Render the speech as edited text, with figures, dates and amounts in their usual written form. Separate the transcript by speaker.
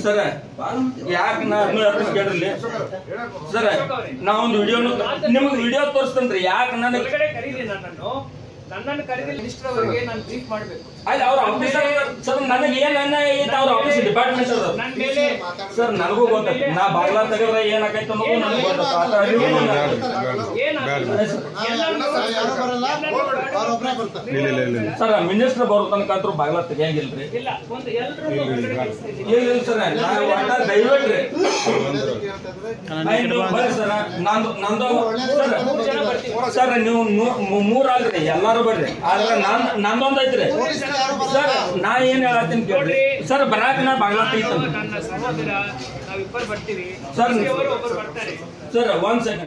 Speaker 1: Sir ಯಾಕೆ ಕೇಳ್ರಿ sir ನಾವೊಂದು ವಿಡಿಯೋ ನಿಮ್ಗೆ ವಿಡಿಯೋ ತೋರಿಸ್ತೇನ್ರಿ ಯಾಕೆ
Speaker 2: ನನ್ನನ್ನು ಕರೆದಿ ಮಿನಿಸ್ಟರ್ ಅವರಿಗೆ ನಾನು ಬ್ರೀಫ್ ಮಾಡಬೇಕು.
Speaker 1: ಅಲ್ಲಿ ಅವ್ರ ಆಫೀಸರ್ ಸರ್ ನನಗೆ ಏನ್ ಅವ್ರ ಆಫೀಸ್ ಡಿಪಾರ್ಟ್ಮೆಂಟ್ ಅದ
Speaker 2: ನನ್ನ ಮೇಲೆ
Speaker 1: ಸರ್ ನನಗೂ ಗೊತ್ತೈತಿ ನಾ ಬಾಗ್ಲ ತೆಗೆದ್ರೆ ಏನಾಗೈತೆ ಅನ್ನೋದು ನನಗೆ ಸರ್ ಮಿನಿಸ್ಟರ್ ಬರೋ ತನಕ ಬಾಗ್ಲ ತೆಗಿಯಂಗಿಲ್ರಿ. ಇಲ್ಲ ಸರ್ ದಯವಿಟ್ರಿ ಸರ್ ನಂದು ಸರ್ ನೀವು 3 ಆಗ್ರಿ ಎಲ್ಲಾರು ಬರ್ರಿ ಆದ್ರೆ ನಂದೊಂದ್ ಐತ್ರಿ ಸರ್ ನಾ ಏನ್ ಹೇಳತ್ತೀನಿ ಕೇಳ್ರಿ ಸರ್ ಬರಾಕ ನಾ ಬಾಗ್ಲ ತೆಗಿತೀನಿ
Speaker 2: ನನ್ನ ಸಹೋದರ ನಾವಿಬ್ಬರು ಬರ್ತೀವಿ
Speaker 1: ಸರ್.
Speaker 2: ಒಬ್ಬರು ಬರ್ತಾರೆ
Speaker 1: ಸರ್ 1 ಸೆಕೆಂಡ್